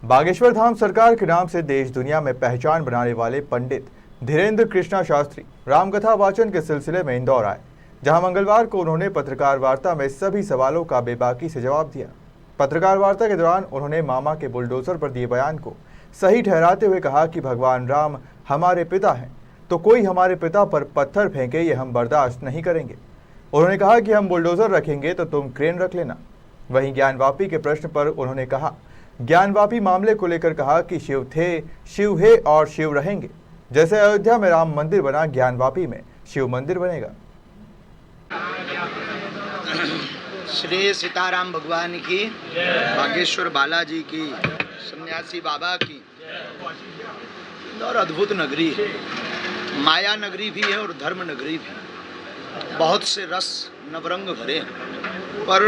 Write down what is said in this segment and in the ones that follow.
बागेश्वर धाम सरकार के नाम से देश दुनिया में पहचान बनाने वाले पंडित धीरेन्द्र कृष्णा शास्त्री रामकथा वाचन के सिलसिले में इंदौर आए, जहां मंगलवार को उन्होंने पत्रकार वार्ता में सभी सवालों का बेबाकी से जवाब दिया। पत्रकार वार्ता के दौरान उन्होंने मामा के बुलडोजर पर दिए बयान को सही ठहराते हुए कहा कि भगवान राम हमारे पिता हैं, तो कोई हमारे पिता पर पत्थर फेंके ये हम बर्दाश्त नहीं करेंगे। उन्होंने कहा कि हम बुलडोजर रखेंगे तो तुम क्रेन रख लेना। वहीं ज्ञानवापी के प्रश्न पर उन्होंने कहा ज्ञानवापी मामले को लेकर कहा कि शिव थे, शिव है और शिव रहेंगे। जैसे अयोध्या में राम मंदिर बना, ज्ञानवापी में शिव मंदिर बनेगा। श्री सीताराम भगवान की, बागेश्वर बालाजी की, सन्यासी बाबा की। और अद्भुत नगरी है, माया नगरी भी है और धर्म नगरी भी। बहुत से रस नवरंग भरे हैं, पर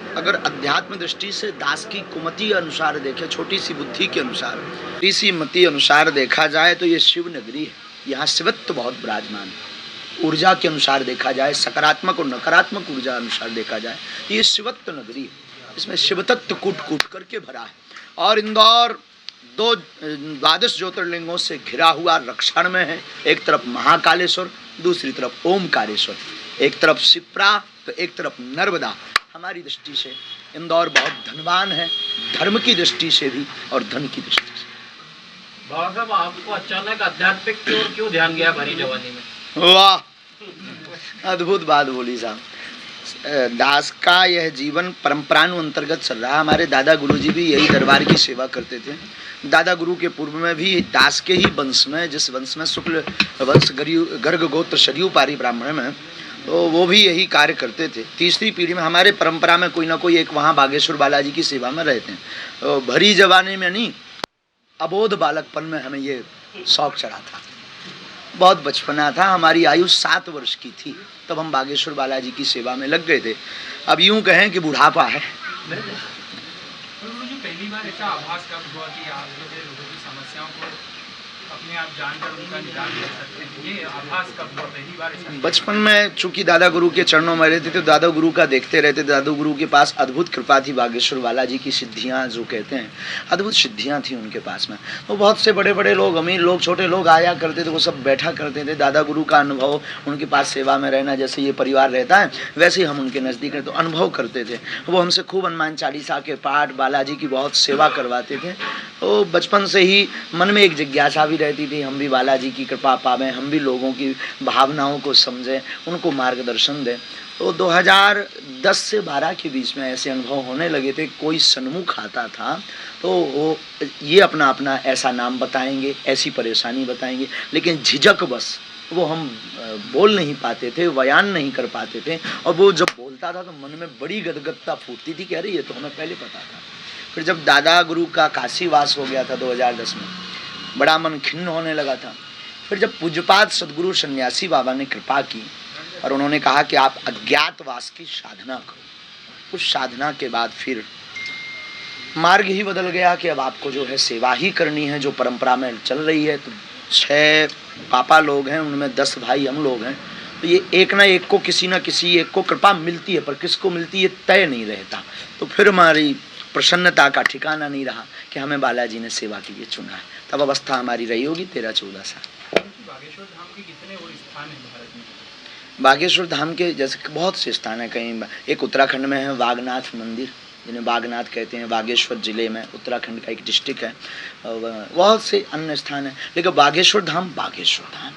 अगर अध्यात्म दृष्टि से दास की कुमति अनुसार देखे, छोटी सी बुद्धि के अनुसार, छोटी सी मति अनुसार देखा जाए तो ये शिव नगरी है। यहाँ शिवत्व बहुत विराजमान है। ऊर्जा के अनुसार देखा जाए, सकारात्मक और नकारात्मक ऊर्जा अनुसार देखा जाए, ये शिवत्व नगरी है। इसमें शिवतत्व कूट कूट करके भरा है। और इंदौर दो द्वादश ज्योतिर्लिंगों से घिरा हुआ रक्षण में है। एक तरफ महाकालेश्वर, दूसरी तरफ ओमकारेश्वर। एक तरफ शिप्रा तो एक तरफ नर्मदा। हमारी दृष्टि से इंदौर बहुत धनवान है, धर्म की दृष्टि से भी और धन की दृष्टि से। बाबा साहब, आपको अचानक आध्यात्मिक की ओर क्यों ध्यान गया भरी जवानी में? वाह, अद्भुत बात बोली साहब। दास का यह जीवन परंपरानुअंतर्गत चल रहा है। हमारे दादा गुरु जी भी यही दरबार की सेवा करते थे। दादा गुरु के पूर्व में भी दास के ही वंश में, जिस वंश में शुक्ल वंश गर्ग गोत्र सरयू पारी ब्राह्मण में, तो वो भी यही कार्य करते थे। तीसरी पीढ़ी में हमारे परंपरा में कोई ना कोई एक वहाँ बागेश्वर बालाजी की सेवा में रहते हैं। तो भरी जवानी में नहीं, अबोध बालकपन में हमें ये शौक चढ़ा था। बहुत बचपना था, हमारी आयु 7 वर्ष की थी, तब हम बागेश्वर बालाजी की सेवा में लग गए थे। अब यूं कहें कि बुढ़ापा है। पहली बार ऐसा आभास कब हुआ कि आप लोगों की समस्याओं को अपने आप जानकर उनका निदान कर सकते हैं? ये आभास कब हुआ पहली बार ऐसा? बचपन में चूंकि दादा गुरु के चरणों में रहते थे, दादा गुरु का देखते रहते। दादा गुरु के पास अद्भुत कृपा थी। बागेश्वर बालाजी की सिद्धियां जो कहते हैं, अद्भुत सिद्धियां थी उनके पास में। तो बहुत से बड़े बड़े लोग, अमीर लोग, छोटे लोग आया करते थे, वो सब बैठा करते थे। दादा गुरु का अनुभव, उनके पास सेवा में रहना, जैसे ये परिवार रहता है वैसे ही हम उनके नज़दीक रहते, तो अनुभव करते थे। वो हमसे खूब हनुमान चालीसा के पाठ, बालाजी की बहुत सेवा करवाते थे। तो बचपन से ही मन में एक जिज्ञासा भी रहती थी, हम भी बालाजी की कृपा पावें, हम भी लोगों की भावनाओं को समझें, उनको मार्गदर्शन दें। तो 2010 से 12 के बीच में ऐसे अनुभव होने लगे थे। कोई सन्मुख आता था तो वो ये अपना अपना ऐसा नाम बताएंगे, ऐसी परेशानी बताएंगे, लेकिन झिझक बस वो हम बोल नहीं पाते थे, बयान नहीं कर पाते थे। और वो जब बोलता था तो मन में बड़ी गदगदता फूटती थी कि अरे ये तो हमें पहले पता था। फिर जब दादा गुरु का काशीवास हो गया था 2010 में, बड़ा मन खिन्न होने लगा था। फिर जब पूज्यपाद सदगुरु सन्यासी बाबा ने कृपा की और उन्होंने कहा कि आप अज्ञातवास की साधना करो, उस साधना के बाद फिर मार्ग ही बदल गया कि अब आपको जो है सेवा ही करनी है, जो परंपरा में चल रही है। तो 6 पापा लोग हैं, उनमें 10 भाई हम लोग हैं। तो ये एक ना एक को, किसी न किसी एक को कृपा मिलती है, पर किसको मिलती है तय नहीं रहता। तो फिर हमारी प्रसन्नता का ठिकाना नहीं रहा कि हमें बालाजी ने सेवा के लिए चुना है। तब अवस्था हमारी रही होगी 13-14 साल। बागेश्वर धाम के कितने और स्थान हैं भारत में? बागेश्वर धाम के जैसे बहुत से स्थान हैं। कहीं एक उत्तराखंड में है वागनाथ मंदिर, जिन्हें बागनाथ कहते हैं, बागेश्वर जिले में, उत्तराखंड का एक डिस्ट्रिक्ट है। बहुत से अन्य स्थान हैं, लेकिन बागेश्वर धाम है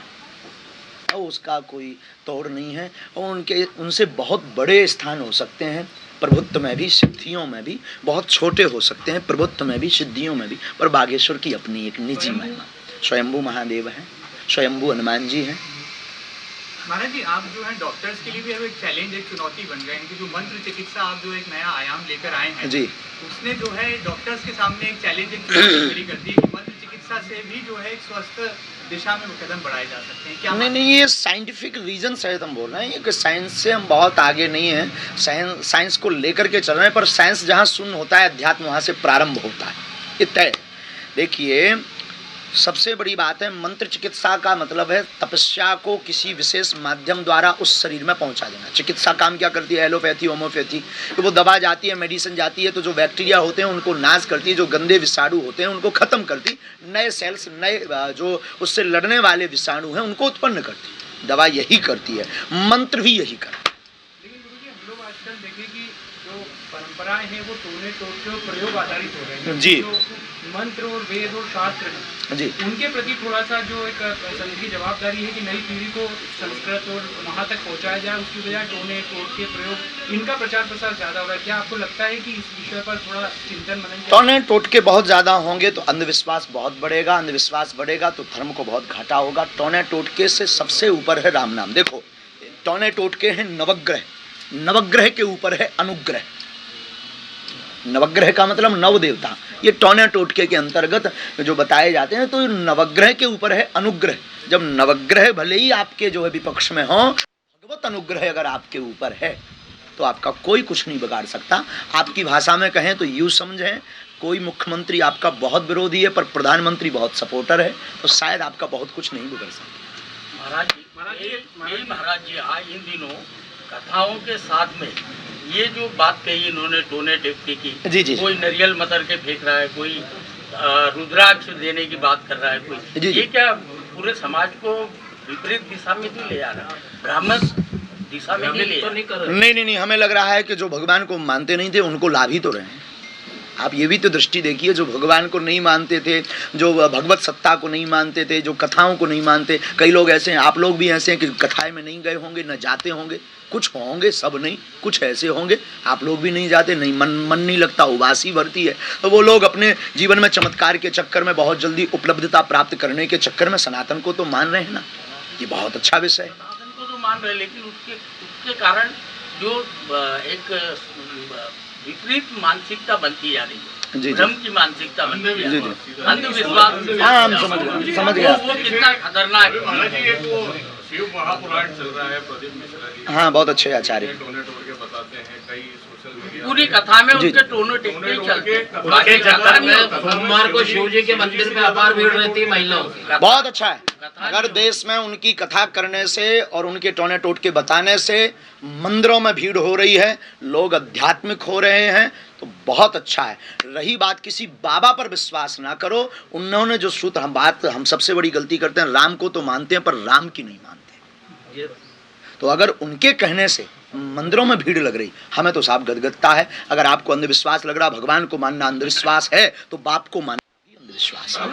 और उसका कोई तोड़ नहीं है। और उनसे बहुत बड़े स्थान हो सकते हैं, प्रभुत्व में भी, सिद्धियों में भी। बहुत छोटे हो सकते हैं, प्रभुत्व में भी, सिद्धियों में भी। पर बागेश्वर की अपनी एक निजी महिमा। स्वयंभू महादेव हैं, स्वयंभू हनुमान जी हैं। महाराज जी, आप जो है डॉक्टर्स के लिए भी एक चैलेंज, एक चुनौती बन गए हैं कि जो मंत्र चिकित्सा आप जो एक नया आयाम लेकर आए हैं जी, उसने जो है डॉक्टर्स के सामने एक चैलेंज, एक चुनौती खड़ी कर दी है कि मंत्र चिकित्सा से भी जो है एक स्वस्थ दिशा में कदम बढ़ाए जा सकते हैं। क्या नहीं, ये साइंटिफिक रीजन से हम बोल रहे हैं कि साइंस से हम बहुत आगे नहीं हैं। साइंस को लेकर के चल रहे हैं, पर साइंस जहाँ शून्य होता है, अध्यात्म वहाँ से प्रारंभ होता है, ये तय। देखिए, सबसे बड़ी बात है, मंत्र चिकित्सा का मतलब है तपस्या को किसी विशेष माध्यम द्वारा उस शरीर में पहुंचा देना। चिकित्सा काम क्या करती है? एलोपैथी, होम्योपैथी, तो वो दवा जाती है, मेडिसिन जाती है, तो जो बैक्टीरिया होते हैं उनको नाश करती है, जो गंदे विषाणु होते हैं उनको खत्म करती, नए सेल्स, नए जो उससे लड़ने वाले विषाणु हैं उनको उत्पन्न करती। दवा यही करती है, मंत्र भी यही करता है। लेकिन गुरुजी हम लोग आजकल देखें कि जो परंपराएं हैं वो टोने टोटके और प्रयोग आधारित हो रहे हैं जी। जो मंत्र और वेद और शास्त्र हैं जी, उनके प्रति थोड़ा सा जो एक संघ की जवाबदारी है कि नई पीढ़ी को संस्कृत और वहाँ तक पहुँचाया जाए, उसकी बजाय टोने टोटके प्रयोग इनका प्रचार प्रसार ज़्यादा हो रहा है। क्या आपको लगता है कि इस विषय पर थोड़ा चिंतन मनन टोने टोटके बहुत ज़्यादा होंगे तो अंधविश्वास बहुत बढ़ेगा, अंधविश्वास बढ़ेगा तो धर्म को बहुत घाटा होगा। टोने टोटके से सबसे ऊपर है राम नाम। देखो, टोने टोटके हैं नवग्रह, नवग्रह के ऊपर है अनुग्रह। नवग्रह का मतलब नव देवता, ये टोने टोटके के अंतर्गत जो बताए जाते हैं। तो नवग्रह के ऊपर है अनुग्रह। जब नवग्रह भले ही आपके जो है विपक्ष में हो, भगवत अनुग्रह अगर आपके ऊपर है तो आपका कोई कुछ नहीं बिगाड़ सकता। आपकी भाषा में कहें तो यूँ समझें, कोई मुख्यमंत्री आपका बहुत विरोधी है पर प्रधानमंत्री बहुत सपोर्टर है, तो शायद आपका बहुत कुछ नहीं बिगड़ सकता। महाराज जी आज इन दिनों कथाओं के साथ में ये जो बात कही इन्होंने टोने टेपके की, जी जी, कोई नरियल मतर के फेंक रहा है, कोई रुद्राक्ष देने की बात कर रहा है, कोई जी, ये क्या पूरे समाज को विपरीत दिशा में नहीं ले जा रहा, भ्रामक दिशा में नहीं ले जा रहा? नहीं, हमें लग रहा है कि जो भगवान को मानते नहीं थे उनको लाभ ही तो रहे हैं। आप ये भी तो दृष्टि देखिए, जो भगवान को नहीं मानते थे, जो भगवत सत्ता को नहीं मानते थे, जो कथाओं को नहीं मानते, कई लोग ऐसे हैं, आप लोग भी ऐसे हैं कि कथाएं में नहीं गए होंगे, न जाते होंगे, कुछ होंगे, सब नहीं, कुछ ऐसे होंगे, आप लोग भी नहीं जाते, नहीं मन नहीं लगता, उबासी भरती है, तो वो लोग अपने जीवन में चमत्कार के चक्कर में, बहुत जल्दी उपलब्धता प्राप्त करने के चक्कर में सनातन को तो मान रहे हैं ना। ये बहुत अच्छा विषय है। सनातन को तो मान रहे, लेकिन उसके कारण जो एक विपरीत मानसिकता बनती जा रही है, जी, भ्रम की मानसिकता बनती है, जी, जी। अंधविश्वास। हाँ, हम समझ गए। वो कितना खतरनाक है। शिव महापुराण चल रहा है, प्रदीप मिश्रा जी हाँ, बहुत अच्छे आचार्य। टोने टोटके बताते हैं, कई सोशल मीडिया पूरी कथा में जी। उनके टोने टेक्के चलते हैं। उनके चक्कर में सोमवार को शिव जी के मंदिर में अपार भीड़ रहती है महिलाओं की। बहुत अच्छा है। अगर देश में उनकी कथा करने से और उनके टोने टोटके बताने से मंदिरों में भीड़ हो रही है, लोग आध्यात्मिक हो रहे हैं, तो बहुत अच्छा है। रही बात किसी बाबा पर विश्वास ना करो, उन्होंने जो सूत्र हम सबसे बड़ी गलती करते हैं, राम को तो मानते हैं पर राम की नहीं मानते। तो अगर उनके कहने से मंदिरों में भीड़ लग रही, हमें तो साफ गदगदता है। अगर आपको अंधविश्वास लग रहा, भगवान को मानना अंधविश्वास है, तो बाप को मानना भी अंधविश्वास है।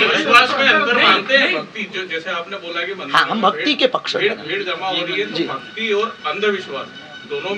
विश्वास में अंतर मानते हैं, भक्ति जो जैसे आपने बोला कि हाँ, हम भक्ति के पक्ष में हैं। भीड़ जमा हो रही है, जी। तो भक्ति और अंधविश्वास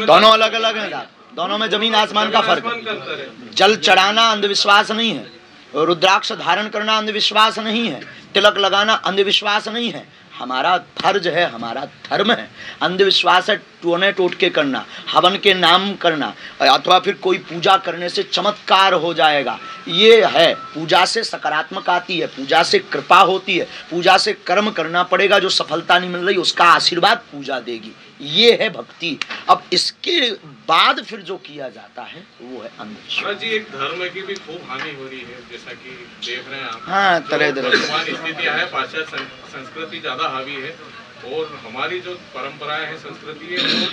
दोनों अलग अलग हैं, दोनों में जमीन आसमान का फर्क है। जल चढ़ाना अंधविश्वास नहीं है, रुद्राक्ष धारण करना अंधविश्वास नहीं है, तिलक लगाना अंधविश्वास नहीं है। हमारा फर्ज है, हमारा धर्म है। अंधविश्वास है टोने टोटके करना, हवन के नाम करना, अथवा फिर कोई पूजा करने से चमत्कार हो जाएगा, ये है। पूजा से सकारात्मक आती है, पूजा से कृपा होती है, पूजा से कर्म करना पड़ेगा, जो सफलता नहीं मिल रही उसका आशीर्वाद पूजा देगी, ये है भक्ति। अब इसके बाद फिर जो किया जाता है वो है अंधविश्वास। जी, एक धर्म की भी खूब हानि हो रही है, जैसा कि देख रहे हैं आप। हाँ, तरह तरह स्थितियां है, पाश्चात्य संस्कृति ज्यादा हावी है और हमारी जो परंपराएं हैं, संस्कृति है, वो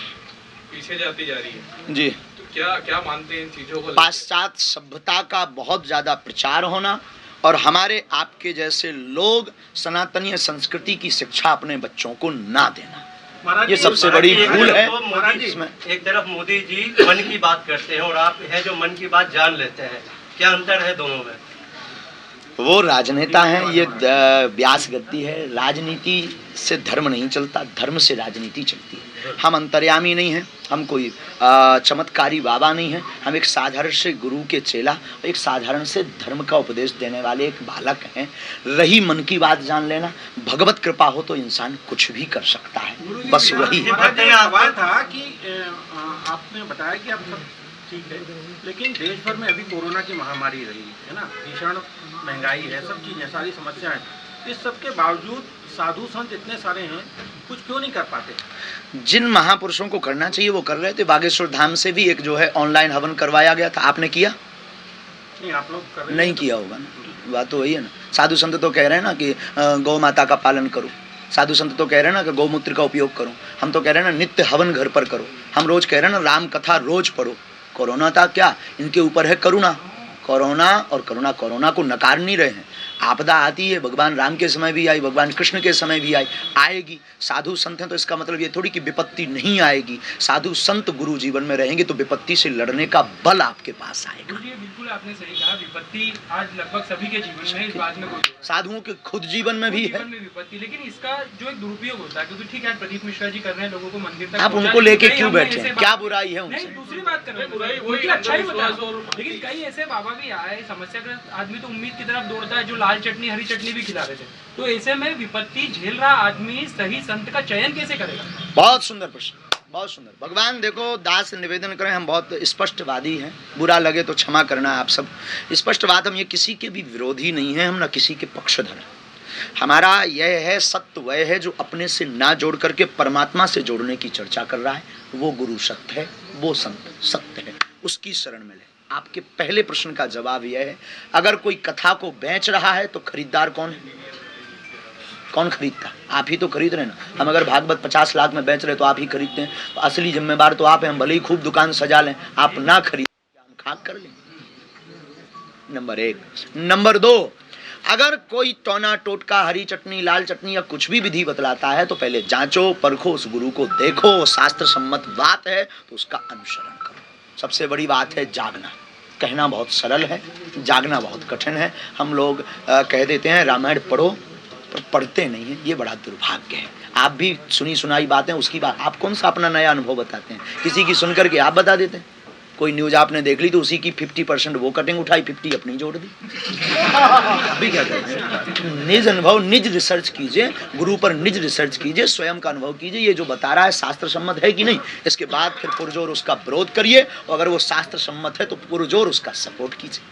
पीछे जाती जा रही है जी। तो क्या मानते हैं इन चीजों को? पाश्चात्य सभ्यता का बहुत ज्यादा प्रचार होना और हमारे आपके जैसे लोग सनातनीय संस्कृति की शिक्षा अपने बच्चों को ना देना, ये सबसे बड़ी भूल है। इसमें एक तरफ मोदी जी मन की बात करते हैं और आप है जो मन की बात जान लेते हैं, क्या अंतर है दोनों में? वो राजनेता हैं, ये व्यास गद्दी है। राजनीति से धर्म नहीं चलता, धर्म से राजनीति चलती है। हम अंतर्यामी नहीं हैं, हम कोई चमत्कारी बाबा नहीं हैं, हम एक साधारण से गुरु के चेला, एक साधारण से धर्म का उपदेश देने वाले एक बालक हैं। रही मन की बात जान लेना, भगवत कृपा हो तो इंसान कुछ भी कर सकता है, बस वही है। सवाल था कि आपने बताया कि आप सब ठीक है, लेकिन देश भर में अभी कोरोना की महामारी रही है ना, भीषण महंगाई है, सब चीज़ें, सारी समस्याएं, इस सब के बावजूद साधु संत इतने सारे हैं, कुछ क्यों नहीं कर पाते? जिन महापुरुषों को करना चाहिए वो कर रहे थे। बागेश्वर धाम से भी एक जो है ऑनलाइन हवन करवाया गया था, आपने किया? नहीं, आप लोग कर रहे हैं नहीं किया होगा ना, बात तो वही है ना। साधु संत तो कह रहे हैं ना कि गौ माता का पालन करो, साधु संत तो कह रहे हैं ना कि गौमूत्र का उपयोग करो, हम तो कह रहे हैं ना नित्य हवन घर पर करो, हम रोज कह रहे हैं ना राम कथा रोज पढ़ो। कोरोना था क्या, इनके ऊपर है करुणा, कोरोना और करुणा, कोरोना को नकार नहीं रहे हैं। आपदा आती है, भगवान राम के समय भी आई, भगवान कृष्ण के समय भी आई, आएगी। साधु संत हैं तो इसका मतलब ये थोड़ी कि विपत्ति नहीं आएगी। साधु संत गुरु जीवन में रहेंगे तो विपत्ति से लड़ने का बल आपके पास आएगा। गुरुजी, बिल्कुल आपने सही कहा, विपत्ति आज लगभग सभी के जीवन में है, इस बात में कोई साधुओं के खुद जीवन में भी है, जीवन में विपत्ति, लेकिन इसका जो एक दुरुपयोग होता है, क्योंकि ठीक है प्रदीप मिश्रा जी कर रहे हैं लोगों को मंदिर तक आप पहुंचाने उनको की, लेके कई क्यों हमने बैठे ऐसे हैं, बात- क्या बुराई है नहीं, उनसे? दूसरी बात कर रहे हैं, बुराई वही उनकी अच्छाई बता अंधविश्वास रहे हैं। और- लेकिन कई ऐसे बाबा भी आए, समस्याग्रस्त आदमी तो उम्मीद की तरफ दौड़ता है, जो लाल चटनी हरी चटनी भी खिला रहे थे। तो ऐसे में विपत्ति झेल रहा आदमी सही संत का चयन कैसे करेगा? बहुत सुंदर प्रश्न, बहुत सुंदर। भगवान देखो, दास निवेदन करें, हम बहुत स्पष्टवादी हैं, बुरा लगे तो क्षमा करना आप सब। स्पष्टवाद, हम ये किसी के भी विरोधी नहीं है, हम ना किसी के पक्षधर हैं। हमारा यह है, सत्य वह है जो अपने से ना जोड़ करके परमात्मा से जोड़ने की चर्चा कर रहा है, वो गुरु सत्य है, वो संत सत्य है, उसकी शरण में ले। आपके पहले प्रश्न का जवाब यह है, अगर कोई कथा को बेच रहा है तो खरीदार कौन है? कौन खरीदता? आप ही तो खरीद रहे हैं ना। हम अगर भागवत 50 लाख में बेच रहे तो आप ही खरीदते हैं, तो असली जिम्मेदार तो आप हैं। हम भले ही खूब दुकान सजा लें, आप ना खरीद, हम खाक कर लें। नंबर 1। नंबर 2, अगर कोई टोना टोटका, हरी चटनी, लाल चटनी या कुछ भी विधि बतलाता है तो पहले जांचो परखो, उस गुरु को देखो, शास्त्र सम्मत बात है तो उसका अनुसरण करो। सबसे बड़ी बात है जागना। कहना बहुत सरल है, जागना बहुत कठिन है। हम लोग कह देते हैं रामायण पढ़ो, पर पढ़ते नहीं है, ये बड़ा दुर्भाग्य है। आप भी सुनी सुनाई बातें, उसकी बात आप कौन सा अपना नया अनुभव बताते हैं? किसी की सुन करके आप बता देते हैं। कोई न्यूज आपने देख ली तो उसी की 50% वो कटिंग उठाई, 50 अपनी जोड़ दी। अभी क्या करते हैं? निज अनुभव, निज रिसर्च कीजिए, गुरु पर निज रिसर्च कीजिए, स्वयं का अनुभव कीजिए, ये जो बता रहा है शास्त्र सम्मत है कि नहीं, इसके बाद फिर पुरजोर उसका विरोध करिए, और अगर वो शास्त्र सम्मत है तो पुरजोर उसका सपोर्ट कीजिए।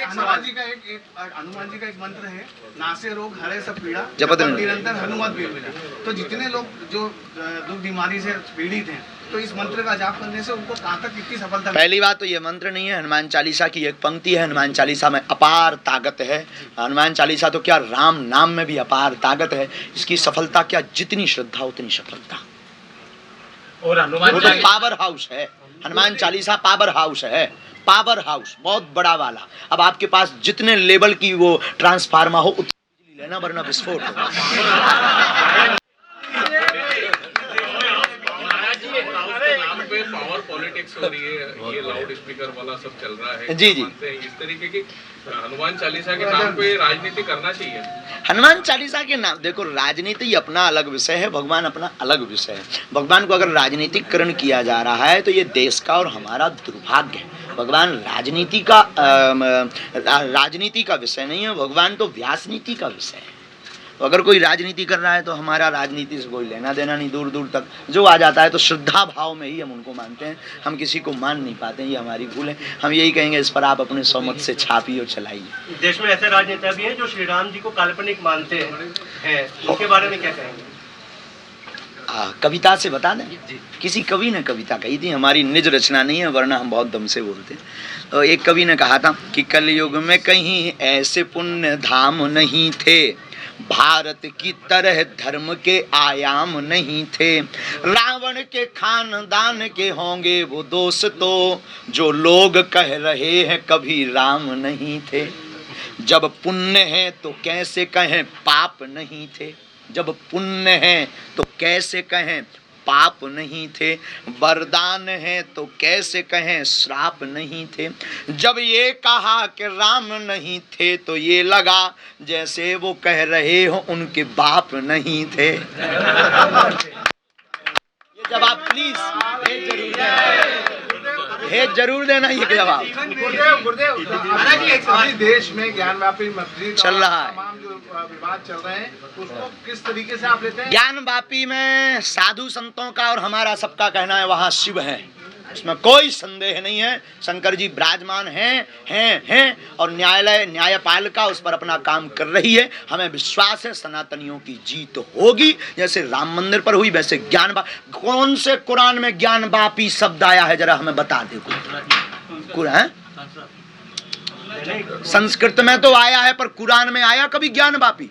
हनुमान जी का एक मंत्र है, नासे रोग हरे सब पीड़ा, जपत निरंतर हनुमत भी मिला। तो जितने लोग जो दुख बीमारी से पीड़ित हैं, तो इस मंत्र का जाप करने से उनको कहाँ तक कितनी सफलता? पहली बात तो ये मंत्र नहीं है, हनुमान चालीसा की एक पंक्ति है। हनुमान चालीसा में अपार ताकत है। हनुमान चालीसा तो क्या, राम नाम में भी अपार ताकत है। इसकी सफलता क्या, जितनी श्रद्धा उतनी सफलता। और हनुमान वो तो पावर हाउस है, हनुमान चालीसा पावर हाउस है, पावर हाउस बहुत बड़ा वाला। अब आपके पास जितने लेवल की वो ट्रांसफार्मर हो उतनी बिजली लेना, वरना विस्फोट होगा। पे पावर पॉलिटिक्स हो रही है, ये लाउड स्पीकर वाला सब चल रहा है। जी जी, मानते हैं इस तरीके की हनुमान चालीसा के नाम पे राजनीति करना चाहिए? हनुमान चालीसा के नाम, देखो राजनीति अपना अलग विषय है, भगवान अपना अलग विषय है। भगवान को अगर राजनीतिकरण किया जा रहा है तो ये देश का और हमारा दुर्भाग्य है। भगवान राजनीति का विषय नहीं है, भगवान तो व्यास नीति का विषय है। तो अगर कोई राजनीति कर रहा है तो हमारा राजनीति से कोई लेना देना नहीं, दूर दूर तक जो आ जाता है तो श्रद्धा भाव में ही हम उनको मानते हैं, हम किसी को मान नहीं पाते, ये हमारी भूल है। हम यही कहेंगे इस पर आप अपने सहमत से छापिए और चलाइए। देश में ऐसे राजनेता भी हैं जो श्री राम जी को काल्पनिक मानते हैं, उनके बारे में क्या कहेंगे? कविता से बता दें, किसी कवि ने कविता कही थी, हमारी निज रचना नहीं है, वरना हम बहुत दम से बोलते हैं। तो एक कवि ने कहा था कि कलयुग में कहीं ऐसे पुण्य धाम नहीं थे, भारत की तरह धर्म के आयाम नहीं थे। रावण के खानदान के होंगे वो दोस्त तो, जो लोग कह रहे हैं कभी राम नहीं थे। जब पुण्य है तो कैसे कहें पाप नहीं थे, जब पुण्य है तो कैसे कहें पाप नहीं थे, वरदान है तो कैसे कहें श्राप नहीं थे। जब ये कहा कि राम नहीं थे तो ये लगा जैसे वो कह रहे हो उनके बाप नहीं थे। ये जवाब प्लीज भेज जरूर देना, ये जवाब। गुरुदेव, अभी देश में ज्ञानवापी मस्जिद चल रहा है, तमाम जो विवाद चल रहे हैं, उसको किस तरीके से आप लेते हैं? ज्ञानवापी में साधु संतों का और हमारा सबका कहना है वहाँ शिव है, इसमें कोई संदेह नहीं है। शंकर जी विराजमान हैं और न्यायपालिका उस पर अपना काम कर रही है। हमें विश्वास है सनातनियों की जीत होगी, जैसे राम मंदिर पर हुई वैसे कौन से कुरान में ज्ञानवापी शब्द आया है, जरा हमें बता दे। कुरान संस्कृत में तो आया है, पर कुरान में आया कभी ज्ञान वापी?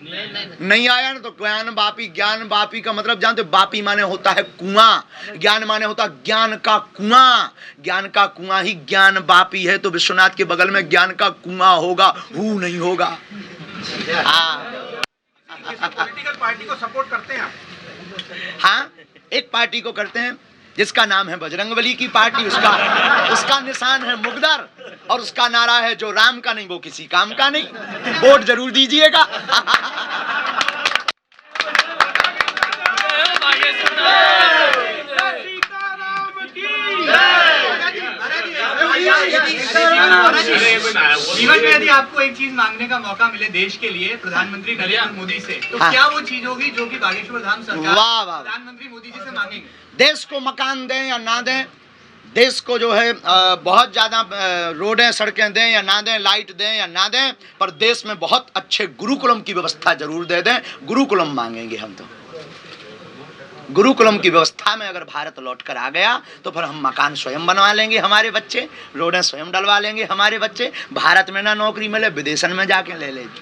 नहीं आया ना। तो ज्ञान वापी, ज्ञान वापी का मतलब जानते? वापी माने होता है कुआं, ज्ञान माने होता है ज्ञान का कुआं। ज्ञान का कुआं ही ज्ञान वापी है। तो विश्वनाथ के बगल में ज्ञान का कुआं होगा, हु नहीं होगा। पॉलिटिकल पार्टी को सपोर्ट करते हैं आप? हाँ, एक पार्टी को करते हैं जिसका नाम है बजरंगबली की पार्टी। उसका निशान है मुगदर और उसका नारा है जो राम का नहीं वो किसी काम का नहीं। वोट जरूर दीजिएगा। जीवन में यदि आपको एक चीज मांगने का मौका मिले देश के लिए प्रधानमंत्री नरेंद्र मोदी से, तो हाँ। क्या वो चीज होगी जो कि बागेश्वर धाम सरकार वाह वाह। प्रधानमंत्री मोदी जी से मांगेंगे? देश को मकान दें या ना दें, देश को जो है बहुत ज़्यादा रोडें सड़कें दें या ना दें, लाइट दें या ना दें, पर देश में बहुत अच्छे गुरुकुलम की व्यवस्था जरूर दे दें। गुरुकुलम मांगेंगे हम तो। गुरुकुलम की व्यवस्था में अगर भारत लौट कर आ गया तो फिर हम मकान स्वयं बनवा लेंगे, हमारे बच्चे रोडें स्वयं डलवा लेंगे, हमारे बच्चे भारत में ना नौकरी मिले विदेशन में जाके ले लेंगे।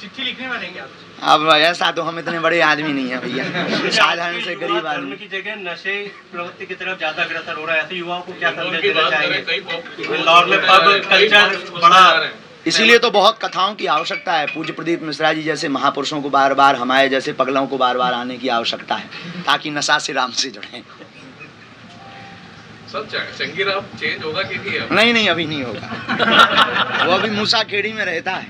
चिट्ठी लिखने वाले क्या? अब ऐसा तो हम इतने बड़े आदमी नहीं है भैया, साधारण से गरीब धर्म आदमी। की जगह नशे प्रवृत्ति की तरफ ज्यादा अग्रसर हो रहा है, ऐसे युवाओं को क्या संदेश की देना बात चाहेंगे? करें, कई इंदौर में पब कल्चर बड़ा, इसीलिए तो बहुत कथाओं की आवश्यकता है। पूज्य प्रदीप मिश्रा जी जैसे महापुरुषों को बार बार, हमारे जैसे पगलों को बार बार आने की आवश्यकता है, ताकि नशा से राम से जुड़े। सब संगीराव चेंज होगा कि नहीं? नहीं अभी नहीं होगा। वो अभी मूसा खेड़ी में रहता है।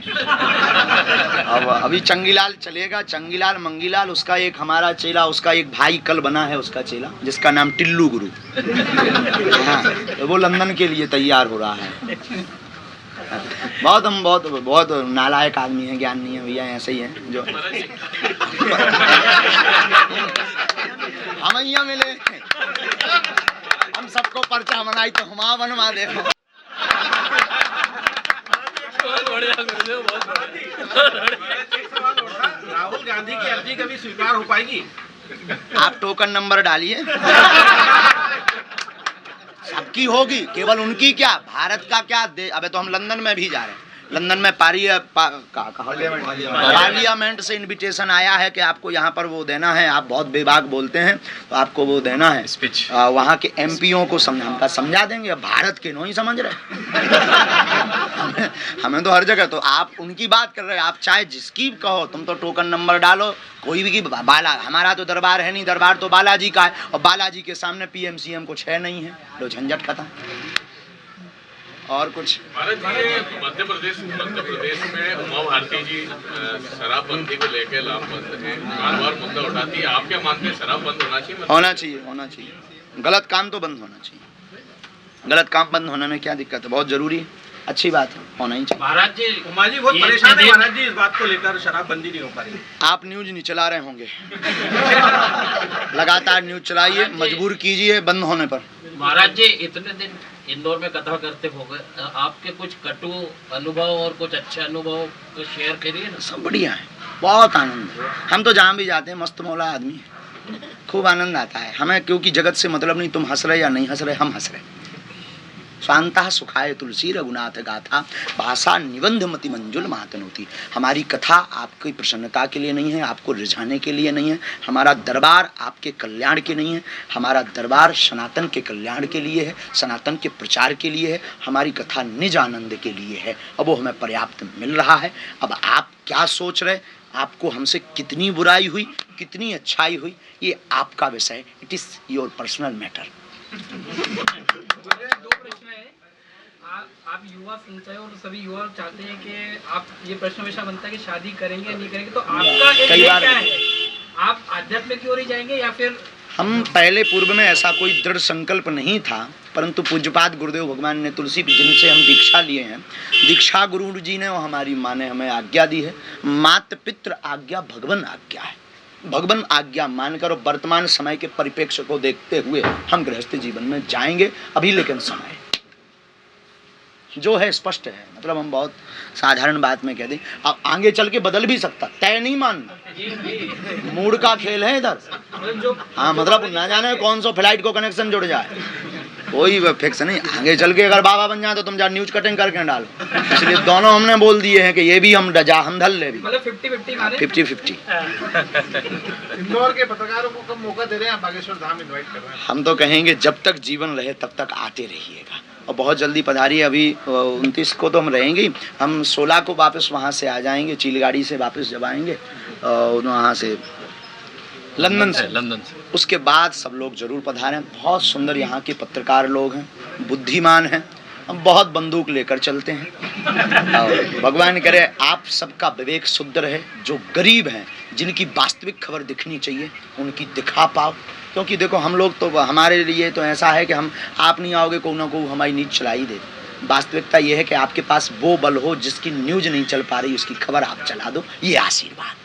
अब अभी चंगीलाल चलेगा, चंगीलाल मंगीलाल, उसका एक हमारा चेला, उसका एक भाई कल बना है उसका चेला, जिसका नाम टिल्लू गुरु। हाँ, तो वो लंदन के लिए तैयार हो रहा है। हम बहुत नालायक आदमी है, ज्ञान नहीं है भैया, ऐसे ही है जो हम यहाँ मिले। हम सबको पर्चा बनाई तो हम बनवा देखो। राहुल गांधी की अर्जी कभी स्वीकार हो पाएगी? आप टोकन नंबर डालिए, सबकी होगी, केवल उनकी क्या, भारत का क्या। अबे तो हम लंदन में भी जा रहे हैं। लंदन में पार्लियामेंट से इनविटेशन आया है कि आपको यहाँ पर वो देना है, आप बहुत बेबाक बोलते हैं तो आपको वो देना है स्पीच। वहाँ के एमपीओ को समझा देंगे। अब भारत के नहीं समझ रहे। हमें तो हर जगह, तो आप उनकी बात कर रहे हैं, आप चाहे जिसकी कहो, तुम तो टोकन नंबर डालो, कोई भी की बाला। हमारा तो दरबार है नहीं, दरबार तो बालाजी का है, और बालाजी के सामने पीएम सीएम कुछ है नहीं है, लो झंझट खत्म। और कुछ भारत जी, मध्य प्रदेश में उमा भारती जी शराबबंदी को लेकर लामबंद है, बार बार मुद्दा उठाती है। आप क्या मानते हैं, शराब बंद होना चाहिए? होना चाहिए। गलत काम तो बंद होना चाहिए। गलत काम बंद होने में क्या दिक्कत है, बहुत जरूरी है, अच्छी बात है, होना ही चाहिए। महाराज जी, उमा जी बहुत परेशान है महाराज जी इस बात को लेकर, शराबबंदी नहीं हो पा रही। आप न्यूज नहीं चला रहे होंगे। लगातार न्यूज चलाइए, मजबूर कीजिए बंद होने पर। महाराज जी, इतने दिन इंदौर में कथा करते हो गए, आपके कुछ कटु अनुभव और कुछ अच्छे अनुभव तो शेयर करिए ना। सब बढ़िया है, बहुत आनंद है। हम तो जहाँ भी जाते हैं मस्त मौला आदमी है, खूब आनंद आता है हमें, क्योंकि जगत से मतलब नहीं तुम हंस रहे या नहीं हंस रहे, हम हंस रहे। शांता सुखाय तुलसी रघुनाथ गाथा, भाषा निबंध मति मंजुल महातनोती। हमारी कथा आपकी प्रसन्नता के लिए नहीं है, आपको रिझाने के लिए नहीं है, हमारा दरबार आपके कल्याण के नहीं है, हमारा दरबार सनातन के कल्याण के लिए है, सनातन के प्रचार के लिए है, हमारी कथा निज आनंद के लिए है, और वो हमें पर्याप्त मिल रहा है। अब आप क्या सोच रहे, आपको हमसे कितनी बुराई हुई, कितनी अच्छाई हुई, ये आपका विषय, it is your personal matter. आप युवा संचय और सभी युवा चाहते हैं कि आप, ये प्रश्न हमेशा बनता है कि शादी करेंगे या नहीं करेंगे, तो आपका एक क्या है, आप आध्यात्म की ओर ही जाएंगे या फिर? हम पहले पूर्व में ऐसा कोई दृढ़ संकल्प नहीं था, परंतु पूज्यपाद गुरुदेव भगवान ने तुलसी जिनसे हम दीक्षा लिए हैं, दीक्षा गुरु जी ने और हमारी माँ ने हमें आज्ञा दी है। मात पितृ आज्ञा भगवान आज्ञा है, भगवान आज्ञा मानकर और वर्तमान समय के परिप्रेक्ष्य को देखते हुए हम गृहस्थ जीवन में जाएंगे। अभी लेकिन समय जो है स्पष्ट है, मतलब हम बहुत साधारण बात में कह दें, अब आगे चल के बदल भी सकता, तय नहीं मानना, मूड का खेल है इधर। हाँ, मतलब ना जाने कौन सा फ्लाइट को कनेक्शन जुड़ जाए। कोई फिक्स नहीं। आगे चल के अगर बाबा बन जाए तो तुम जा न्यूज कटिंग करके डालो। इसलिए दोनों हमने बोल दिए हैं कि ये भी हम धल ले भी, मतलब 50-50 मारे 50-50। इंदौर के पत्रकारों को कब मौका दे रहे हैं, बागेश्वर धाम इनवाइट कर रहे हैं? हम तो कहेंगे जब तक जीवन रहे तब तक आते रहिएगा, और बहुत जल्दी पधारिए। अभी 29 को तो हम रहेंगे ही, हम 16 को वापस वहाँ से आ जाएंगे, चीलगाड़ी से वापस जब आएंगे वहाँ से लंदन से। उसके बाद सब लोग जरूर पधारें। बहुत सुंदर यहाँ के पत्रकार लोग हैं, बुद्धिमान हैं, हम बहुत बंदूक लेकर चलते हैं। और भगवान करे आप सबका विवेक शुद्ध रहे। जो गरीब हैं, जिनकी वास्तविक खबर दिखनी चाहिए, उनकी दिखा पाओ। क्योंकि देखो हम लोग तो, हमारे लिए तो ऐसा है कि हम, आप नहीं आओगे कोई ना कोई हमारी न्यूज चला ही दे। वास्तविकता ये है कि आपके पास वो बल हो जिसकी न्यूज नहीं चल पा रही, उसकी खबर आप चला दो, ये आशीर्वाद।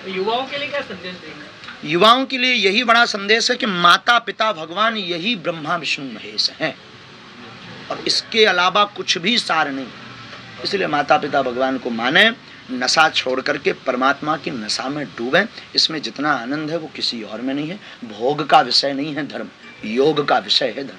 युवाओं के लिए क्या संदेश देंगे? युवाओं के लिए यही बड़ा संदेश है कि माता पिता भगवान यही ब्रह्मा विष्णु महेश हैं, और इसके अलावा कुछ भी सार नहीं। इसलिए माता पिता भगवान को माने, नशा छोड़ करके परमात्मा की नशा में डूबें। इसमें जितना आनंद है वो किसी और में नहीं है। भोग का विषय नहीं है धर्म, योग का विषय है धर्म।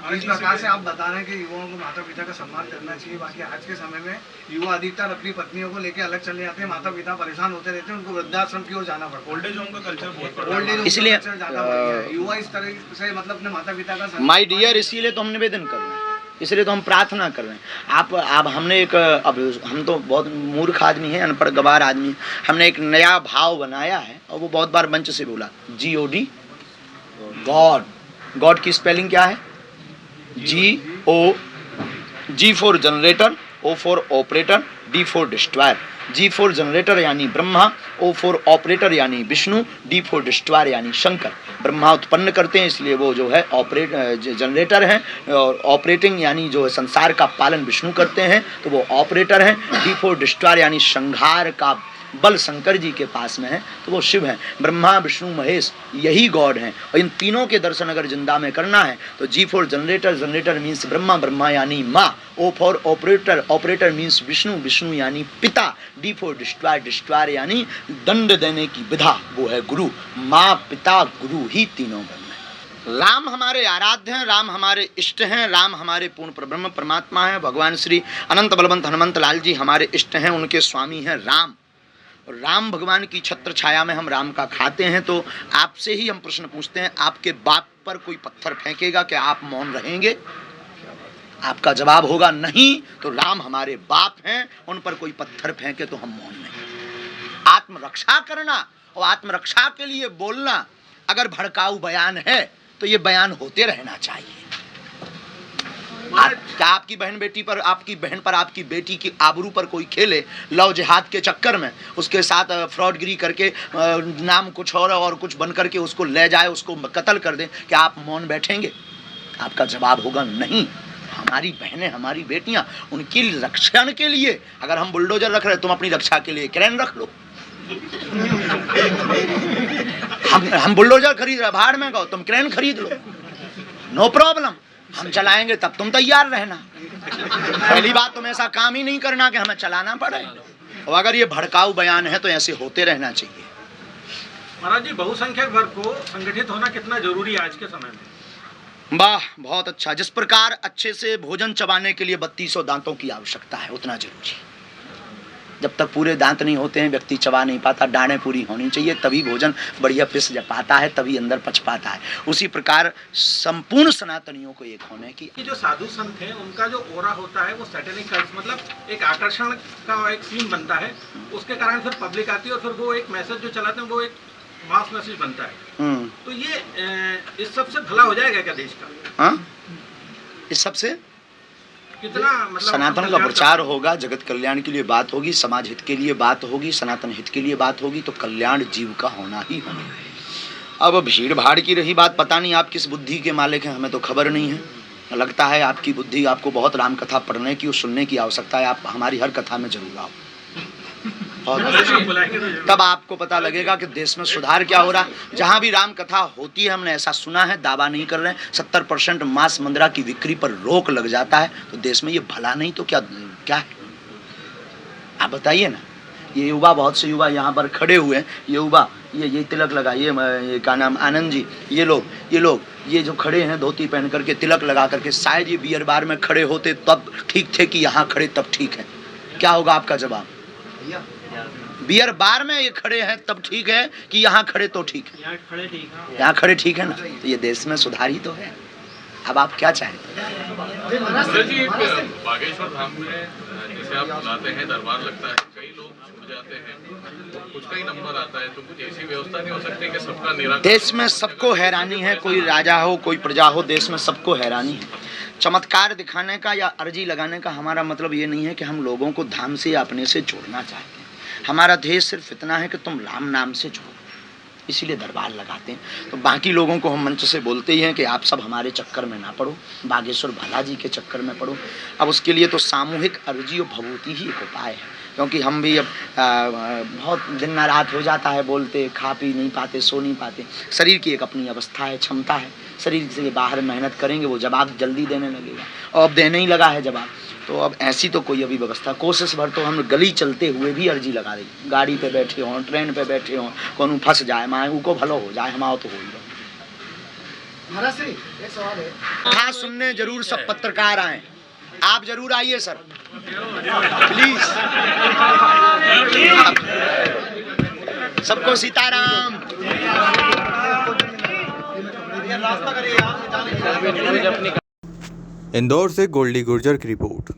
इस प्रकार से आप बता रहे हैं कि युवाओं को माता पिता का सम्मान करना चाहिए। बाकी आज के समय में युवा अधिकतर अपनी पत्नियों को लेकर अलग चले जाते हैं, माता पिता परेशान होते रहते हैं, उनको वृद्धाश्रम की ओर जाना पड़ता है। ओल्ड एज होम का कल्चर बहुत, इसलिए युवा इस तरह से मतलब अपने माता पिता का, माय डियर, इसीलिए तो हम निवेदन कर रहे हैं, इसलिए तो हम प्रार्थना कर रहे हैं। आप हमने एक, अब हम तो बहुत मूर्ख आदमी हैं, अनपढ़ गवार आदमी हैं, हमने एक नया भाव बनाया है और वो बहुत बार मंच से बोला, GOD, गॉड। गॉड की स्पेलिंग क्या है? G for generator, O for operator, D for destroyer. G for generator यानी ब्रह्मा, O फॉर ऑपरेटर यानी विष्णु, D फॉर डिस्ट्रॉयर यानी शंकर। ब्रह्मा उत्पन्न करते हैं, इसलिए वो जो है जनरेटर हैं, और ऑपरेटिंग यानी जो है संसार का पालन विष्णु करते हैं, तो वो ऑपरेटर हैं। D फॉर डिस्ट्रॉयर यानी संहार का बल शंकर जी के पास में है, तो वो शिव हैं। ब्रह्मा विष्णु महेश यही गॉड हैं, और इन तीनों के दर्शन अगर जिंदा में करना है तो G for generator, generator means Brahma, Brahma यानी माँ, O for operator, operator means Vishnu, Vishnu यानी पिता, D फॉर डिस्ट्रॉयर, डिस्ट्रॉयर यानी दंड देने की विधा, वो है गुरु। माँ पिता गुरु ही तीनों ब्रह्म हैं। राम हमारे आराध्य हैं, राम हमारे इष्ट हैं, राम हमारे पूर्ण ब्रह्म परमात्मा हैं। भगवान श्री अनंत बलवंत हनुमंत लाल जी हमारे इष्ट हैं, उनके स्वामी हैं राम। राम भगवान की छत्र छाया में हम राम का खाते हैं। तो आपसे ही हम प्रश्न पूछते हैं, आपके बाप पर कोई पत्थर फेंकेगा क्या आप मौन रहेंगे? आपका जवाब होगा नहीं। तो राम हमारे बाप हैं, उन पर कोई पत्थर फेंके तो हम मौन नहीं। आत्मरक्षा करना और आत्मरक्षा के लिए बोलना अगर भड़काऊ बयान है तो ये बयान होते रहना चाहिए। क्या आपकी बहन बेटी पर, आपकी बहन पर, आपकी बेटी की आबरू पर कोई खेले लव जिहाद के चक्कर में, उसके साथ फ्रॉडगिरी करके नाम कुछ और कुछ बन करके उसको ले जाए, उसको कत्ल कर दे, क्या आप मौन बैठेंगे? आपका जवाब होगा नहीं। हमारी बहनें, हमारी बेटियां, उनकी रक्षण के लिए अगर हम बुलडोजर रख रहे हैं, तुम अपनी रक्षा के लिए क्रेन रख लो। हम बुलडोजर खरीद रहे, भाड़ में गो, तुम क्रेन खरीद लो, नो प्रॉब्लम। हम चलाएंगे तब तुम तैयार रहना। पहली बात, तुम ऐसा काम ही नहीं करना कि हमें चलाना पड़े। और अगर ये भड़काऊ बयान है तो ऐसे होते रहना चाहिए। महाराज जी, बहुसंख्यक वर्ग को संगठित होना कितना जरूरी है आज के समय में? वाह, बहुत अच्छा। जिस प्रकार अच्छे से भोजन चबाने के लिए 3200 दांतों की आवश्यकता है, उतना जरूरी है। जब तक पूरे दांत नहीं होते हैं व्यक्ति चबा नहीं पाता, डाढ़ें पूरी होनी चाहिए, तभी भोजन बढ़िया पिस पाता है, तभी अंदर पच पाता है। उसी प्रकार संपूर्ण सनातनियों को एक होने की। जो साधु संत हैं उनका जो ओरा होता है वो सैटेनिक कल्ट, मतलब एक आकर्षण का एक सीन बनता है, उसके कारण फिर पब्लिक आती है और फिर वो एक मैसेज जो चलाते हैं वो एक मास मैसेज बनता है। तो ये इस सबसे भला हो जाएगा क्या देश का? हाँ, इस सबसे कितना मतलब सनातन का प्रचार होगा, जगत कल्याण के लिए बात होगी, समाज हित के लिए बात होगी, सनातन हित के लिए बात होगी, तो कल्याण जीव का होना ही होना। अब भीड़ भाड़ की रही बात, पता नहीं आप किस बुद्धि के मालिक हैं, हमें तो खबर नहीं है। लगता है आपकी बुद्धि, आपको बहुत राम कथा पढ़ने की और सुनने की आवश्यकता है। आप हमारी हर कथा में जरूर आओ, तब आपको पता लगेगा कि देश में सुधार क्या हो रहा है। जहां भी राम कथा होती है, हमने ऐसा सुना है, दावा नहीं कर रहे हैं, 70% मांस मंदिरा की बिक्री पर रोक लग जाता है, तो देश में ये भला नहीं तो क्या है? आप बताइए ना। ये युवा, बहुत से युवा यहाँ पर खड़े हुए हैं, ये युवा, ये तिलक लगा, ये क्या नाम, आनंद जी, ये लोग ये जो खड़े हैं धोती पहन करके तिलक लगा करके, शायद ये बियर बार में खड़े होते तब ठीक थे कि यहाँ खड़े तब ठीक है। क्या होगा आपका जवाब? बियर बार में ये खड़े हैं तब ठीक है कि यहाँ खड़े तो ठीक है? यहाँ खड़े ठीक है ना। तो ये देश में सुधार ही तो है। अब आप क्या चाहेंगे? सर जी, बागेश्वर धाम में जैसे आप बुलाते हैं, दरबार लगता है, कई लोग छूट जाते हैं, कुछ का ही नंबर आता है, तो कुछ ऐसी व्यवस्था नहीं हो सकती कि सबका निराकरण? देश में सबको हैरानी है, कोई राजा हो कोई प्रजा हो, देश में सबको हैरानी है। चमत्कार दिखाने का या अर्जी लगाने का हमारा मतलब ये नहीं है कि हम लोगों को धाम से या अपने से जोड़ना चाहते हैं। हमारा ध्येय सिर्फ इतना है कि तुम राम नाम से जोड़ो, इसीलिए दरबार लगाते हैं। तो बाकी लोगों को हम मंच से बोलते ही हैं कि आप सब हमारे चक्कर में ना पड़ो, बागेश्वर बालाजी के चक्कर में पड़ो। अब उसके लिए तो सामूहिक अर्जी और भभूति ही एक उपाय है, क्योंकि हम भी अब बहुत दिन न रात हो जाता है बोलते, खा पी नहीं पाते, सो नहीं पाते। शरीर की एक अपनी अवस्था है, क्षमता है, शरीर से बाहर मेहनत करेंगे वो जवाब जल्दी देने लगेगा, और अब देने ही लगा है जवाब। तो अब ऐसी तो कोई अभी व्यवस्था, कोशिश भर तो हम गली चलते हुए भी अर्जी लगा रही, गाड़ी पे बैठे हों, ट्रेन पे बैठे हों, कौन फंस जाए माए उनको भलो हो जाए, हमारा तो हो ही रहा। महाराज श्री एक सवाल है, हाँ सुनने जरूर सब पत्रकार आए, आप जरूर आइए सर प्लीज। सबको सीताराम। इंदौर से गोल्डी गुर्जर की रिपोर्ट।